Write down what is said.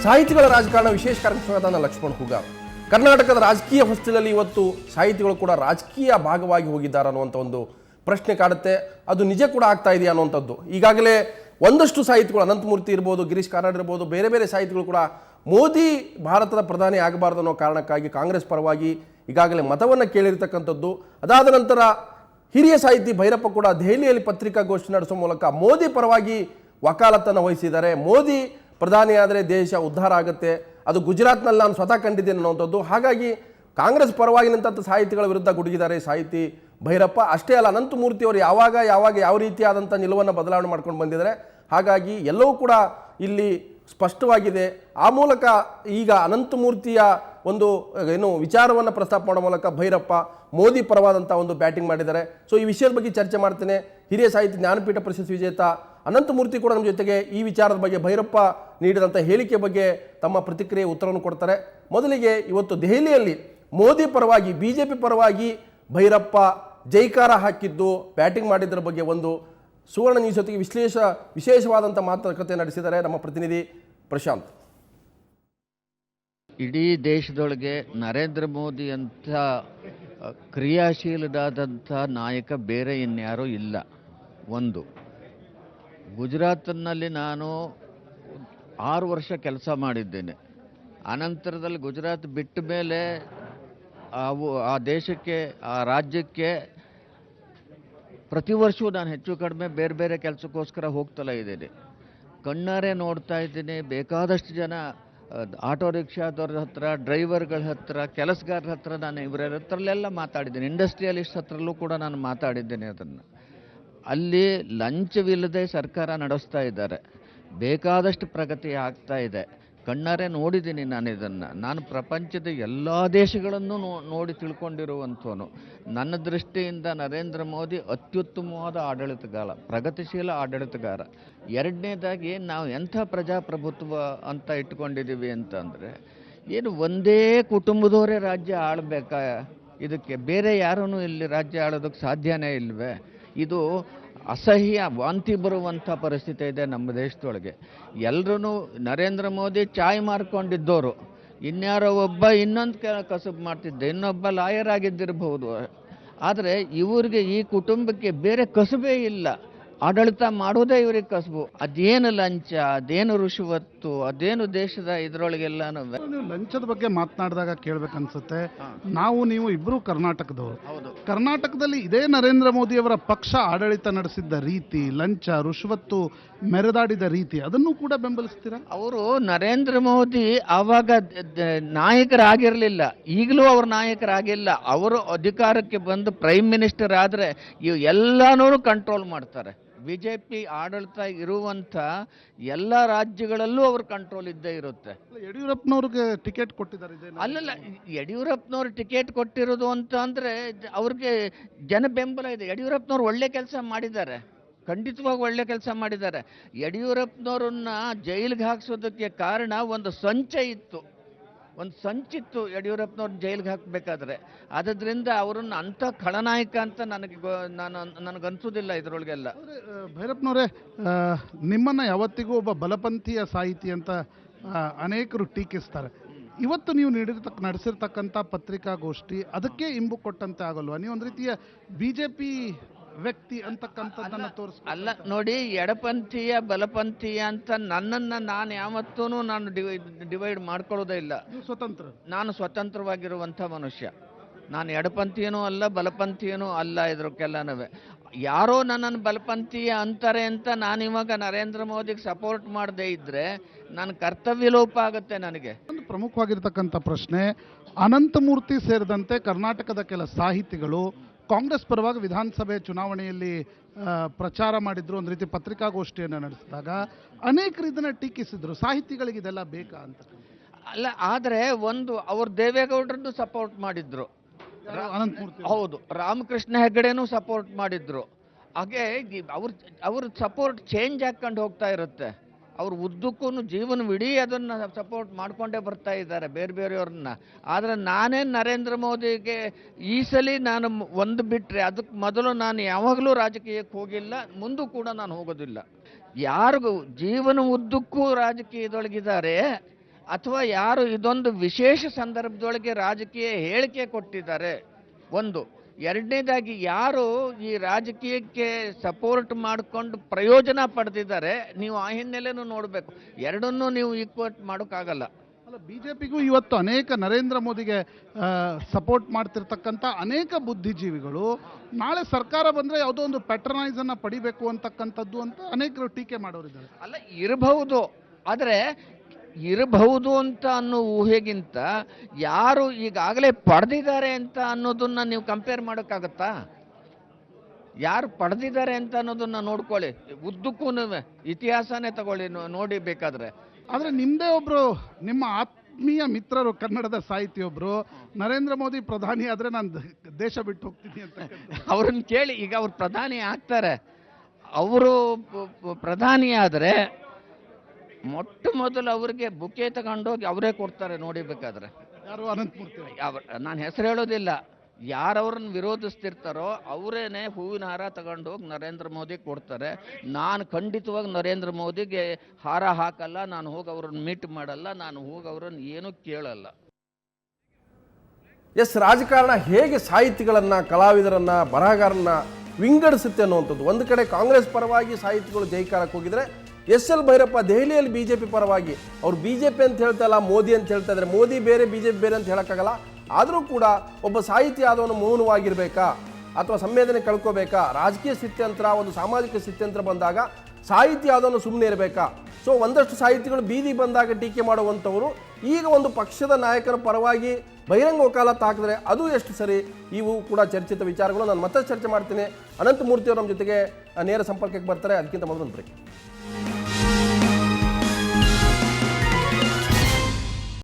ಸಾಹಿತಿಗಳ ರಾಜಕಾರಣ ವಿಶೇಷ ಕಾರ್ಯಕ್ರಮದ ಲಕ್ಷ್ಮಣ್ ಹುಗಾರ್. ಕರ್ನಾಟಕದ ರಾಜಕೀಯ ಹೊಸ್ತಿಲಲ್ಲಿ ಇವತ್ತು ಸಾಹಿತಿಗಳು ಕೂಡ ರಾಜಕೀಯ ಭಾಗವಾಗಿ ಹೋಗಿದ್ದಾರೆ ಅನ್ನುವಂಥ ಒಂದು ಪ್ರಶ್ನೆ ಕಾಡುತ್ತೆ. ಅದು ನಿಜ ಕೂಡ ಆಗ್ತಾ ಇದೆಯಾ ಅನ್ನುವಂಥದ್ದು. ಈಗಾಗಲೇ ಒಂದಷ್ಟು ಸಾಹಿತಿಗಳು, ಅನಂತಮೂರ್ತಿ ಇರ್ಬೋದು, ಗಿರೀಶ್ ಕಾರ್ನಾಡ್ ಇರ್ಬೋದು, ಬೇರೆ ಬೇರೆ ಸಾಹಿತಿಗಳು ಕೂಡ ಮೋದಿ ಭಾರತದ ಪ್ರಧಾನಿ ಆಗಬಾರ್ದು ಅನ್ನೋ ಕಾರಣಕ್ಕಾಗಿ ಕಾಂಗ್ರೆಸ್ ಪರವಾಗಿ ಈಗಾಗಲೇ ಮತವನ್ನು ಕೇಳಿರ್ತಕ್ಕಂಥದ್ದು. ಅದಾದ ನಂತರ ಹಿರಿಯ ಸಾಹಿತಿ ಭೈರಪ್ಪ ಕೂಡ ದೆಹಲಿಯಲ್ಲಿ ಪತ್ರಿಕಾಗೋಷ್ಠಿ ನಡೆಸುವ ಮೂಲಕ ಮೋದಿ ಪರವಾಗಿ ವಕಾಲತ್ತನ್ನು ವಹಿಸಿದ್ದಾರೆ. ಮೋದಿ ಪ್ರಧಾನಿ ಆದರೆ ದೇಶ ಉದ್ಧಾರ ಆಗುತ್ತೆ, ಅದು ಗುಜರಾತ್ನಲ್ಲಿ ನಾನು ಸ್ವತಃ ಕಂಡಿದ್ದೇನೆ ಅನ್ನುವಂಥದ್ದು. ಹಾಗಾಗಿ ಕಾಂಗ್ರೆಸ್ ಪರವಾಗಿ ನಿಂತ ಸಾಹಿತಿಗಳ ವಿರುದ್ಧ ಗುಡುಗಿದ್ದಾರೆ ಸಾಹಿತಿ ಭೈರಪ್ಪ. ಅಷ್ಟೇ ಅಲ್ಲ, ಅನಂತಮೂರ್ತಿ ಅವರು ಯಾವಾಗ ಯಾವ ರೀತಿಯಾದಂಥ ನಿಲುವನ್ನು ಬದಲಾವಣೆ ಮಾಡ್ಕೊಂಡು ಬಂದಿದ್ದಾರೆ. ಹಾಗಾಗಿ ಎಲ್ಲವೂ ಕೂಡ ಇಲ್ಲಿ ಸ್ಪಷ್ಟವಾಗಿದೆ. ಆ ಮೂಲಕ ಈಗ ಅನಂತಮೂರ್ತಿಯ ಒಂದು ವಿಚಾರವನ್ನು ಪ್ರಸ್ತಾಪ ಮಾಡೋ ಮೂಲಕ ಭೈರಪ್ಪ ಮೋದಿ ಪರವಾದಂಥ ಒಂದು ಬ್ಯಾಟಿಂಗ್ ಮಾಡಿದ್ದಾರೆ. ಸೊ ಈ ವಿಷಯದ ಬಗ್ಗೆ ಚರ್ಚೆ ಮಾಡ್ತೇನೆ. ಹಿರಿಯ ಸಾಹಿತಿ ಜ್ಞಾನಪೀಠ ಪ್ರಶಸ್ತಿ ವಿಜೇತ ಅನಂತಮೂರ್ತಿ ಕೂಡ ನಮ್ಮ ಜೊತೆಗೆ ಈ ವಿಚಾರದ ಬಗ್ಗೆ, ಭೈರಪ್ಪ ನೀಡಿದಂಥ ಹೇಳಿಕೆ ಬಗ್ಗೆ ತಮ್ಮ ಪ್ರತಿಕ್ರಿಯೆ ಉತ್ತರವನ್ನು ಕೊಡ್ತಾರೆ. ಮೊದಲಿಗೆ ಇವತ್ತು ದೆಹಲಿಯಲ್ಲಿ ಮೋದಿ ಪರವಾಗಿ, ಬಿಜೆಪಿ ಪರವಾಗಿ ಭೈರಪ್ಪ ಜೈಕಾರ ಹಾಕಿದ್ದು, ಬ್ಯಾಟಿಂಗ್ ಮಾಡಿದ್ದರ ಬಗ್ಗೆ ಒಂದು ಸುವರ್ಣ ನ್ಯೂಸ್ ಜೊತೆಗೆ ವಿಶೇಷವಾದಂಥ ಮಾತುಕತೆ ನಡೆಸಿದ್ದಾರೆ ನಮ್ಮ ಪ್ರತಿನಿಧಿ ಪ್ರಶಾಂತ್. ಇಡೀ ದೇಶದೊಳಗೆ ನರೇಂದ್ರ ಮೋದಿ ಅಂತ ಕ್ರಿಯಾಶೀಲರಾದಂಥ ನಾಯಕ ಬೇರೆ ಇನ್ಯಾರೂ ಇಲ್ಲ. ಒಂದು, ಗುಜರಾತ್ನಲ್ಲಿ ನಾನು 6 ವರ್ಷ ಕೆಲಸ ಮಾಡಿದ್ದೇನೆ. ಅನಂತರದಲ್ಲಿ ಗುಜರಾತ್ ಬಿಟ್ಟ ಮೇಲೆ ಆ ದೇಶಕ್ಕೆ, ಆ ರಾಜ್ಯಕ್ಕೆ ಪ್ರತಿ ವರ್ಷವೂ ನಾನು ಹೆಚ್ಚು ಕಡಿಮೆ ಬೇರೆ ಬೇರೆ ಕೆಲಸಕ್ಕೋಸ್ಕರ ಹೋಗ್ತಲೇ ಇದ್ದೇನೆ. ಕಣ್ಣಾರೆ ನೋಡ್ತಾ ಇದ್ದೀನಿ. ಬೇಕಾದಷ್ಟು ಜನ ಆಟೋ ರಿಕ್ಷಾದವ್ರ ಹತ್ರ, ಡ್ರೈವರ್ಗಳ ಹತ್ರ, ಕೆಲಸಗಾರರ ಹತ್ರ, ನಾನು ಇವರ ಹತ್ರಲ್ಲೆಲ್ಲ ಮಾತಾಡಿದ್ದೇನೆ. ಇಂಡಸ್ಟ್ರಿಯಲಿಸ್ಟ್ ಹತ್ರಲ್ಲೂ ಕೂಡ ನಾನು ಮಾತಾಡಿದ್ದೇನೆ. ಅದನ್ನು ಅಲ್ಲಿ ಲಂಚವಿಲ್ಲದೆ ಸರ್ಕಾರ ನಡೆಸ್ತಾ ಇದ್ದಾರೆ. ಬೇಕಾದಷ್ಟು ಪ್ರಗತಿ ಆಗ್ತಾ ಇದೆ. ಕಣ್ಣಾರೆ ನೋಡಿದ್ದೀನಿ ನಾನು ಇದನ್ನು. ನಾನು ಪ್ರಪಂಚದ ಎಲ್ಲ ದೇಶಗಳನ್ನು ನೋಡಿ ತಿಳ್ಕೊಂಡಿರುವಂಥವನು. ನನ್ನ ದೃಷ್ಟಿಯಿಂದ ನರೇಂದ್ರ ಮೋದಿ ಅತ್ಯುತ್ತಮವಾದ ಆಡಳಿತಗಾರ, ಪ್ರಗತಿಶೀಲ ಆಡಳಿತಗಾರ. ಎರಡನೇದಾಗಿ ನಾವು ಎಂಥ ಪ್ರಜಾಪ್ರಭುತ್ವ ಅಂತ ಇಟ್ಕೊಂಡಿದ್ದೀವಿ ಅಂತಂದರೆ, ಏನು ಒಂದೇ ಕುಟುಂಬದವರೇ ರಾಜ್ಯ ಆಳಬೇಕಾ? ಇದಕ್ಕೆ ಬೇರೆ ಯಾರೂ ಇಲ್ಲಿ ರಾಜ್ಯ ಆಳೋದಕ್ಕೆ ಸಾಧ್ಯನೇ ಇಲ್ವೇ? ಇದು ಅಸಹ್ಯ, ವಾಂತಿ ಬರುವಂಥ ಪರಿಸ್ಥಿತಿ ಇದೆ ನಮ್ಮ ದೇಶದೊಳಗೆ. ಎಲ್ಲರೂ ನರೇಂದ್ರ ಮೋದಿ ಚಾಯ್ ಮಾರ್ಕೊಂಡಿದ್ದವರು, ಇನ್ಯಾರೋ ಒಬ್ಬ ಇನ್ನೊಂದು ಕಸಬು ಮಾಡ್ತಿದ್ದೆ, ಇನ್ನೊಬ್ಬ ಲಾಯರ್ ಆಗಿದ್ದಿರಬಹುದು. ಆದರೆ ಇವ್ರಿಗೆ, ಈ ಕುಟುಂಬಕ್ಕೆ ಬೇರೆ ಕಸುಬೇ ಇಲ್ಲ. ಆಡಳಿತ ಮಾಡೋದೇ ಇವ್ರಿಗೆ ಕಸಬು. ಅದೇನು ಲಂಚ, ಅದೇನು ರುಷವತ್ತು, ಅದೇನು ದೇಶದ ಇದರೊಳಗೆಲ್ಲ. ನೀವು ಲಂಚದ ಬಗ್ಗೆ ಮಾತನಾಡಿದಾಗ ಕೇಳಬೇಕನ್ಸುತ್ತೆ, ನೀವು ಇಬ್ಬರು ಕರ್ನಾಟಕದವರು. ಕರ್ನಾಟಕದಲ್ಲಿ ಇದೇ ನರೇಂದ್ರ ಮೋದಿಯವರ ಪಕ್ಷ ಆಡಳಿತ ನಡೆಸಿದ್ದ ರೀತಿ, ಲಂಚ ರುಷವತ್ತು ಮೆರೆದಾಡಿದ ರೀತಿ, ಅದನ್ನು ಕೂಡ ಬೆಂಬಲಿಸ್ತೀರಾ? ಅವರು ನರೇಂದ್ರ ಮೋದಿ ಆವಾಗ ನಾಯಕರಾಗಿರಲಿಲ್ಲ, ಈಗಲೂ ಅವರು ನಾಯಕರಾಗಿಲ್ಲ. ಅವರು ಅಧಿಕಾರಕ್ಕೆ ಬಂದು ಪ್ರೈಮ್ ಮಿನಿಸ್ಟರ್ ಆದರೆ ಎಲ್ಲನೂ ಕಂಟ್ರೋಲ್ ಮಾಡ್ತಾರೆ. ಬಿಜೆಪಿ ಆಡಳಿತ ಇರುವಂಥ ಎಲ್ಲ ರಾಜ್ಯಗಳಲ್ಲೂ ಅವ್ರ ಕಂಟ್ರೋಲ್ ಇದ್ದೇ ಇರುತ್ತೆ. ಯಡಿಯೂರಪ್ಪನವ್ರಿಗೆ ಟಿಕೆಟ್ ಕೊಟ್ಟಿದ್ದಾರೆ. ಅಲ್ಲಲ್ಲ, ಯಡಿಯೂರಪ್ಪನವ್ರು ಟಿಕೆಟ್ ಕೊಟ್ಟಿರೋದು ಅಂತ ಅಂದರೆ ಅವ್ರಿಗೆ ಜನ ಬೆಂಬಲ ಇದೆ. ಯಡಿಯೂರಪ್ಪನವ್ರು ಒಳ್ಳೆ ಕೆಲಸ ಮಾಡಿದ್ದಾರೆ, ಖಂಡಿತವಾಗಿ ಒಳ್ಳೆ ಕೆಲಸ ಮಾಡಿದ್ದಾರೆ. ಯಡಿಯೂರಪ್ಪನವ್ರನ್ನ ಜೈಲಿಗೆ ಹಾಕ್ಸೋದಕ್ಕೆ ಕಾರಣ ಒಂದು ಸಂಚಿತ್ತು ಯಡಿಯೂರಪ್ಪನವ್ರನ್ನ ಜೈಲಿಗೆ ಹಾಕಬೇಕಾದ್ರೆ. ಆದ್ದರಿಂದ ಅವರನ್ನು ಅಂಥ ಖಳನಾಯಕ ಅಂತ ನನಗನ್ಸೋದಿಲ್ಲ ಇದರೊಳಗೆಲ್ಲ. ಭೈರಪ್ಪನವರೇ, ನಿಮ್ಮನ್ನು ಯಾವತ್ತಿಗೂ ಒಬ್ಬ ಬಲಪಂಥೀಯ ಸಾಹಿತಿ ಅಂತ ಅನೇಕರು ಟೀಕಿಸ್ತಾರೆ. ಇವತ್ತು ನೀವು ನಡೆಸಿರ್ತಕ್ಕಂಥ ಪತ್ರಿಕಾಗೋಷ್ಠಿ ಅದಕ್ಕೆ ಇಂಬು ಕೊಟ್ಟಂತೆ ಆಗಲ್ವಾ? ನೀವು ಒಂದು ರೀತಿಯ ಬಿಜೆಪಿ ವ್ಯಕ್ತಿ ಅಂತಕ್ಕಂಥದ್ದನ್ನು ಅಲ್ಲ ನೋಡಿ, ಎಡಪಂಥೀಯ ಬಲಪಂಥೀಯ ಅಂತ ನನ್ನನ್ನು ನಾನು ಯಾವತ್ತೂ ಡಿವೈಡ್ ಮಾಡ್ಕೊಳ್ಳೋದೇ ಇಲ್ಲ. ನಾನು ಸ್ವತಂತ್ರವಾಗಿರುವಂಥ ಮನುಷ್ಯ. ನಾನು ಎಡಪಂಥೀಯನೂ ಅಲ್ಲ, ಬಲಪಂಥೀಯನೂ ಅಲ್ಲ. ಇದಕ್ಕೆಲ್ಲನೂ ಯಾರೋ ನನ್ನನ್ನು ಬಲಪಂಥೀಯ ಅಂತಾರೆ ಅಂತ ನಾನಿವಾಗ ನರೇಂದ್ರ ಮೋದಿಗೆ ಸಪೋರ್ಟ್ ಮಾಡದೇ ಇದ್ದರೆ ನನ್ನ ಕರ್ತವ್ಯ ಲೋಪ ಆಗುತ್ತೆ. ನನಗೆ ಒಂದು ಪ್ರಮುಖವಾಗಿರ್ತಕ್ಕಂಥ ಪ್ರಶ್ನೆ, ಅನಂತಮೂರ್ತಿ ಸೇರಿದಂತೆ ಕರ್ನಾಟಕದ ಕೆಲ ಸಾಹಿತಿಗಳು ಕಾಂಗ್ರೆಸ್ ಪರವಾಗಿ ವಿಧಾನಸಭೆ ಚುನಾವಣೆಯಲ್ಲಿ ಪ್ರಚಾರ ಮಾಡಿದ್ರು, ಒಂದು ರೀತಿ ಪತ್ರಿಕಾಗೋಷ್ಠಿಯನ್ನು ನಡೆಸಿದಾಗ ಅನೇಕರು ಇದನ್ನು ಟೀಕಿಸಿದ್ರು. ಸಾಹಿತಿಗಳಿಗೆ ಇದೆಲ್ಲ ಬೇಕಾ ಅಂತ? ಅಲ್ಲ, ಆದರೆ ಅವರು ದೇವೇಗೌಡರನ್ನು ಸಪೋರ್ಟ್ ಮಾಡಿದ್ರು. ಹೌದು, ರಾಮಕೃಷ್ಣ ಹೆಗಡೆನೂ ಸಪೋರ್ಟ್ ಮಾಡಿದ್ರು. ಹಾಗೆ ಅವ್ರ ಸಪೋರ್ಟ್ ಚೇಂಜ್ ಹಾಕೊಂಡು ಹೋಗ್ತಾ ಇರುತ್ತೆ. ಅವ್ರು ಉದ್ದಕ್ಕೂ ಜೀವನವಿಡೀ ಅದನ್ನು ಸಪೋರ್ಟ್ ಮಾಡಿಕೊಂಡೇ ಬರ್ತಾ ಇದ್ದಾರೆ ಬೇರೆ ಬೇರೆಯವ್ರನ್ನ. ಆದರೆ ನಾನೇನು ನರೇಂದ್ರ ಮೋದಿಗೆ ಈ ಸಲ ನಾನು ಒಂದು ಬಿಟ್ಟರೆ, ಅದಕ್ಕೆ ಮೊದಲು ನಾನು ಯಾವಾಗಲೂ ರಾಜಕೀಯಕ್ಕೆ ಹೋಗಿಲ್ಲ, ಮುಂದೂ ಕೂಡ ನಾನು ಹೋಗೋದಿಲ್ಲ. ಯಾರಿಗೂ ಜೀವನ ಉದ್ದಕ್ಕೂ ರಾಜಕೀಯದೊಳಗಿದ್ದಾರೆ ಅಥವಾ ಯಾರು ಇದೊಂದು ವಿಶೇಷ ಸಂದರ್ಭದೊಳಗೆ ರಾಜಕೀಯ ಹೇಳಿಕೆ ಕೊಟ್ಟಿದ್ದಾರೆ ಒಂದು. ಎರಡನೇದಾಗಿ ಯಾರು ಈ ರಾಜಕೀಯಕ್ಕೆ ಸಪೋರ್ಟ್ ಮಾಡಿಕೊಂಡು ಪ್ರಯೋಜನ ಪಡೆದಿದ್ದಾರೆ, ನೀವು ಆ ಹಿನ್ನೆಲೆನೂ ನೋಡಬೇಕು. ಎರಡನ್ನೂ ನೀವು ಈಕ್ವಟ್ ಮಾಡೋಕ್ಕಾಗಲ್ಲ. ಅಲ್ಲ, ಬಿಜೆಪಿಗೂ ಇವತ್ತು ಅನೇಕ ನರೇಂದ್ರ ಮೋದಿಗೆ ಸಪೋರ್ಟ್ ಮಾಡ್ತಿರ್ತಕ್ಕಂಥ ಅನೇಕ ಬುದ್ಧಿಜೀವಿಗಳು ನಾಳೆ ಸರ್ಕಾರ ಬಂದರೆ ಯಾವುದೋ ಒಂದು ಪ್ಯಾಟ್ರನೈಸನ್ನು ಪಡಿಬೇಕು ಅಂತಕ್ಕಂಥದ್ದು ಅಂತ ಅನೇಕರು ಟೀಕೆ ಮಾಡೋರಿದ್ದಾರೆ. ಅಲ್ಲ, ಇರಬಹುದು, ಆದರೆ ಇರಬಹುದು ಅಂತ ಅನ್ನೋ ಊಹೆಗಿಂತ ಯಾರು ಈಗಾಗಲೇ ಪಡೆದಿದ್ದಾರೆ ಅಂತ ಅನ್ನೋದನ್ನ ನೀವು ಕಂಪೇರ್ ಮಾಡೋಕ್ಕಾಗತ್ತಾ? ಯಾರು ಪಡೆದಿದ್ದಾರೆ ಅಂತ ಅನ್ನೋದನ್ನ ನೋಡ್ಕೊಳ್ಳಿ, ಉದ್ದಕ್ಕೂ ಇತಿಹಾಸನೇ ತಗೊಳ್ಳಿ, ನೋಡಿ ಬೇಕಾದ್ರೆ. ಆದರೆ ನಿಮ್ಮದೇ ಒಬ್ಬರು ನಿಮ್ಮ ಆತ್ಮೀಯ ಮಿತ್ರರು ಕನ್ನಡದ ಸಾಹಿತಿಯೊಬ್ಬರು ನರೇಂದ್ರ ಮೋದಿ ಪ್ರಧಾನಿ ಆದರೆ ನಾನು ದೇಶ ಬಿಟ್ಟು ಹೋಗ್ತೀನಿ ಅಂತ ಅವ್ರನ್ನ ಕೇಳಿ. ಈಗ ಅವ್ರು ಪ್ರಧಾನಿ ಆಗ್ತಾರೆ, ಅವರು ಪ್ರಧಾನಿ ಆದರೆ ಮೊಟ್ಟ ಮೊದಲು ಅವ್ರಿಗೆ ಬುಕ್ಕೆ ತಗೊಂಡೋಗಿ ಅವರೇ ಕೊಡ್ತಾರೆ, ನೋಡಿ ಬೇಕಾದ್ರೆ. ಯಾರು? ಅನಂತಮೂರ್ತಿ. ನಾನು ಹೆಸರು ಹೇಳೋದಿಲ್ಲ, ಯಾರವ್ರನ್ನ ವಿರೋಧಿಸ್ತಿರ್ತಾರೋ ಅವರೇನೆ ಹೂವಿನ ಹಾರ ತಗೊಂಡೋಗಿ ನರೇಂದ್ರ ಮೋದಿ ಕೊಡ್ತಾರೆ. ನಾನು ಖಂಡಿತವಾಗಿ ನರೇಂದ್ರ ಮೋದಿಗೆ ಹಾರ ಹಾಕಲ್ಲ, ನಾನು ಹೋಗಿ ಅವ್ರನ್ನ ಮೀಟ್ ಮಾಡಲ್ಲ, ನಾನು ಹೋಗಿ ಅವ್ರನ್ನ ಏನೂ ಕೇಳಲ್ಲ. ಎಸ್, ರಾಜಕಾರಣ ಹೇಗೆ ಸಾಹಿತಿಗಳನ್ನು, ಕಲಾವಿದರನ್ನು, ಬರಹಗಾರರನ್ನ ವಿಂಗಡಿಸುತ್ತೆ ಅನ್ನುವಂಥದ್ದು. ಒಂದು ಕಡೆ ಕಾಂಗ್ರೆಸ್ ಪರವಾಗಿ ಸಾಹಿತಿಗಳು ಜೈಕಾರಕ್ಕೆ ಹೋಗಿದ್ರೆ, ಎಸ್ ಎಲ್ ಭೈರಪ್ಪ ದೆಹಲಿಯಲ್ಲಿ ಬಿಜೆಪಿ ಪರವಾಗಿ, ಅವ್ರು ಬಿಜೆಪಿ ಅಂತ ಹೇಳ್ತಾ ಇಲ್ಲ, ಮೋದಿ ಅಂತ ಹೇಳ್ತಾ ಇದ್ದಾರೆ. ಮೋದಿ ಬೇರೆ, ಬಿಜೆಪಿ ಬೇರೆ ಅಂತ ಹೇಳೋಕ್ಕಾಗಲ್ಲ. ಆದರೂ ಕೂಡ ಒಬ್ಬ ಸಾಹಿತಿ ಆದವನು ಮೌನವಾಗಿರಬೇಕಾ ಅಥವಾ ಸಂವೇದನೆ ಕಳ್ಕೋಬೇಕಾ? ರಾಜಕೀಯ ಸ್ಥಿತ್ಯಂತರ, ಒಂದು ಸಾಮಾಜಿಕ ಸ್ಥಿತ್ಯಂತರ ಬಂದಾಗ ಸಾಹಿತಿ ಆದವನು ಸುಮ್ಮನೆ ಇರಬೇಕಾ? ಸೊ ಒಂದಷ್ಟು ಸಾಹಿತಿಗಳು ಬೀದಿ ಬಂದಾಗ ಟೀಕೆ ಮಾಡುವಂಥವರು ಈಗ ಒಂದು ಪಕ್ಷದ ನಾಯಕರ ಪರವಾಗಿ ಬಹಿರಂಗ ವಕಾಲತ್ತು ಹಾಕಿದ್ರೆ ಅದು ಎಷ್ಟು ಸರಿ? ಇವು ಕೂಡ ಚರ್ಚಿತ ವಿಚಾರಗಳು. ನಾನು ಮತ್ತೆ ಚರ್ಚೆ ಮಾಡ್ತೀನಿ. ಅನಂತಮೂರ್ತಿಯವರು ನಮ್ಮ ಜೊತೆಗೆ ನೇರ ಸಂಪರ್ಕಕ್ಕೆ ಬರ್ತಾರೆ. ಅದಕ್ಕಿಂತ ಮೊದಲು ಒಂದು ಬ್ರೇಕ್.